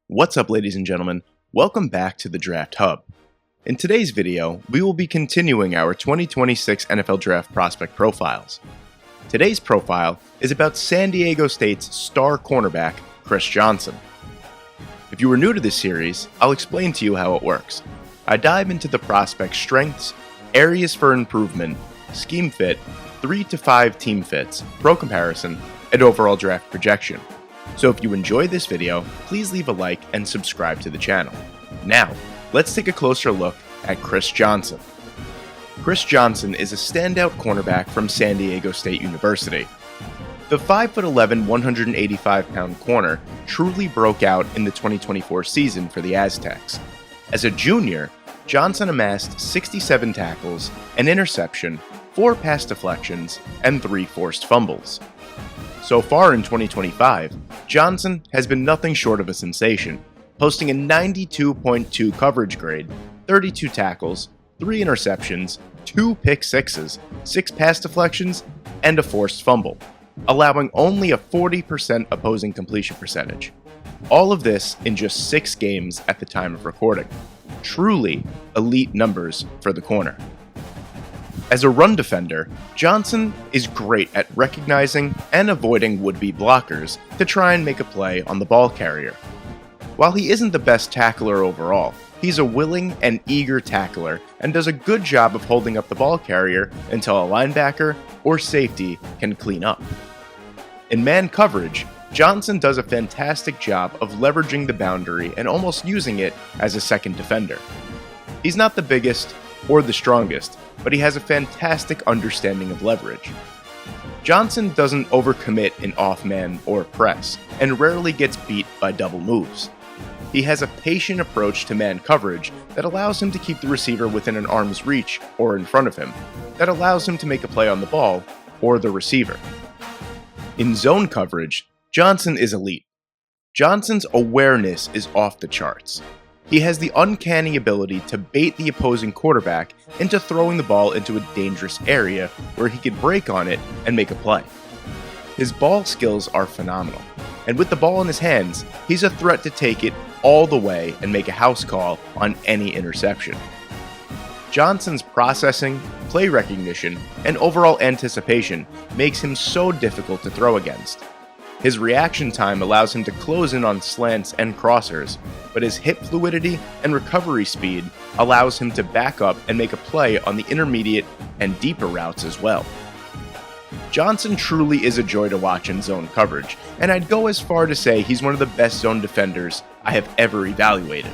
What's up, ladies and gentlemen? Welcome back to the Draft Hub. In today's video, we will be continuing our 2026 NFL Draft prospect profiles. Today's profile is about San Diego State's star cornerback, Chris Johnson. If you are new to this series, I'll explain to you how it works. I dive into the prospect's strengths, areas for improvement, scheme fit, 3 to 5 team fits, pro comparison, and overall draft projection. So if you enjoyed this video, please leave a like and subscribe to the channel. Now, let's take a closer look at Chris Johnson. Chris Johnson is a standout cornerback from San Diego State University. The 5'11", 185-pound corner truly broke out in the 2024 season for the Aztecs. As a junior, Johnson amassed 67 tackles, an interception, 4 pass deflections, and 3 forced fumbles. So far in 2025, Johnson has been nothing short of a sensation, posting a 92.2 coverage grade, 32 tackles, 3 interceptions, 2 pick sixes, 6 pass deflections, and a forced fumble, allowing only a 40% opposing completion percentage. All of this in just 6 games at the time of recording. Truly elite numbers for the corner. As a run defender, Johnson is great at recognizing and avoiding would-be blockers to try and make a play on the ball carrier. While he isn't the best tackler overall, he's a willing and eager tackler and does a good job of holding up the ball carrier until a linebacker or safety can clean up. In man coverage, Johnson does a fantastic job of leveraging the boundary and almost using it as a second defender. He's not the biggest or the strongest, but he has a fantastic understanding of leverage. Johnson doesn't overcommit in off-man or press, and rarely gets beat by double moves. He has a patient approach to man coverage that allows him to keep the receiver within an arm's reach or in front of him, that allows him to make a play on the ball or the receiver. In zone coverage, Johnson is elite. Johnson's awareness is off the charts. He has the uncanny ability to bait the opposing quarterback into throwing the ball into a dangerous area where he could break on it and make a play. His ball skills are phenomenal, and with the ball in his hands, he's a threat to take it all the way and make a house call on any interception. Johnson's processing, play recognition, and overall anticipation makes him so difficult to throw against. His reaction time allows him to close in on slants and crossers, but his hip fluidity and recovery speed allows him to back up and make a play on the intermediate and deeper routes as well. Johnson truly is a joy to watch in zone coverage, and I'd go as far to say he's one of the best zone defenders I have ever evaluated.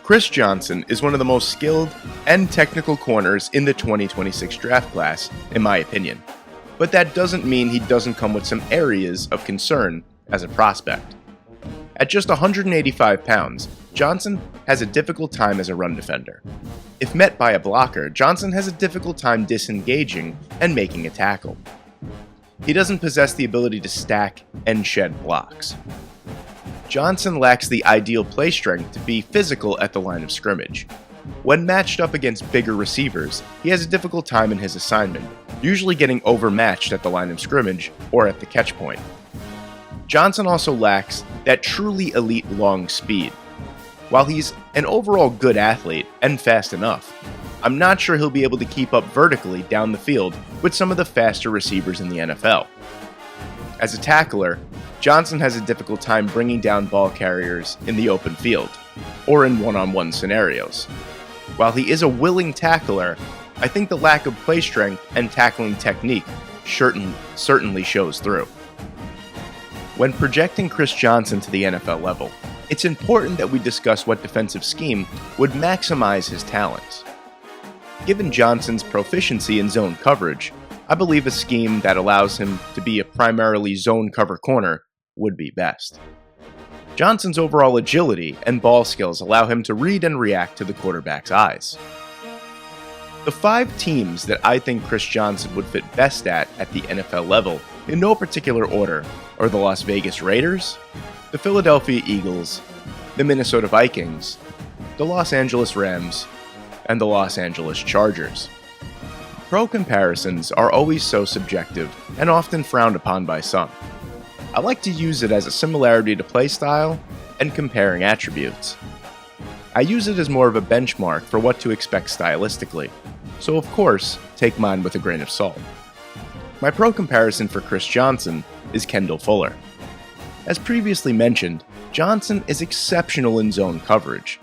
Chris Johnson is one of the most skilled and technical corners in the 2026 draft class, in my opinion. But that doesn't mean he doesn't come with some areas of concern as a prospect. At just 185 pounds, Johnson has a difficult time as a run defender. If met by a blocker, Johnson has a difficult time disengaging and making a tackle. He doesn't possess the ability to stack and shed blocks. Johnson lacks the ideal play strength to be physical at the line of scrimmage. When matched up against bigger receivers, he has a difficult time in his assignment, usually getting overmatched at the line of scrimmage or at the catch point. Johnson also lacks that truly elite long speed. While he's an overall good athlete and fast enough, I'm not sure he'll be able to keep up vertically down the field with some of the faster receivers in the NFL. As a tackler, Johnson has a difficult time bringing down ball carriers in the open field or in one-on-one scenarios. While he is a willing tackler, I think the lack of play strength and tackling technique certainly shows through. When projecting Chris Johnson to the NFL level, it's important that we discuss what defensive scheme would maximize his talents. Given Johnson's proficiency in zone coverage, I believe a scheme that allows him to be a primarily zone cover corner would be best. Johnson's overall agility and ball skills allow him to read and react to the quarterback's eyes. The 5 teams that I think Chris Johnson would fit best at the NFL level, in no particular order, are the Las Vegas Raiders, the Philadelphia Eagles, the Minnesota Vikings, the Los Angeles Rams, and the Los Angeles Chargers. Pro comparisons are always so subjective and often frowned upon by some. I like to use it as a similarity to play style and comparing attributes. I use it as more of a benchmark for what to expect stylistically, so of course, take mine with a grain of salt. My pro comparison for Chris Johnson is Kendall Fuller. As previously mentioned, Johnson is exceptional in zone coverage,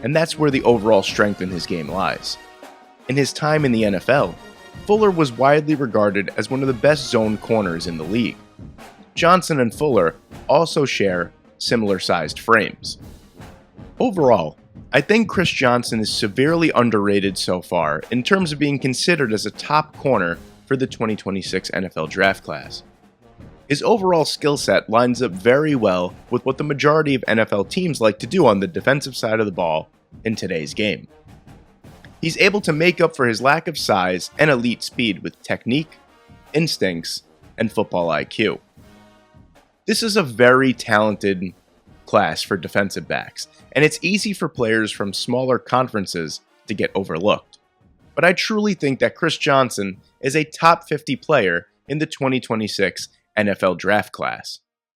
and that's where the overall strength in his game lies. In his time in the NFL, Fuller was widely regarded as one of the best zone corners in the league. Johnson and Fuller also share similar-sized frames. Overall, I think Chris Johnson is severely underrated so far in terms of being considered as a top corner for the 2026 NFL Draft class. His overall skill set lines up very well with what the majority of NFL teams like to do on the defensive side of the ball in today's game. He's able to make up for his lack of size and elite speed with technique, instincts, and football IQ. This is a very talented class for defensive backs, and it's easy for players from smaller conferences to get overlooked. But I truly think that Chris Johnson is a top 50 player in the 2026 NFL Draft class.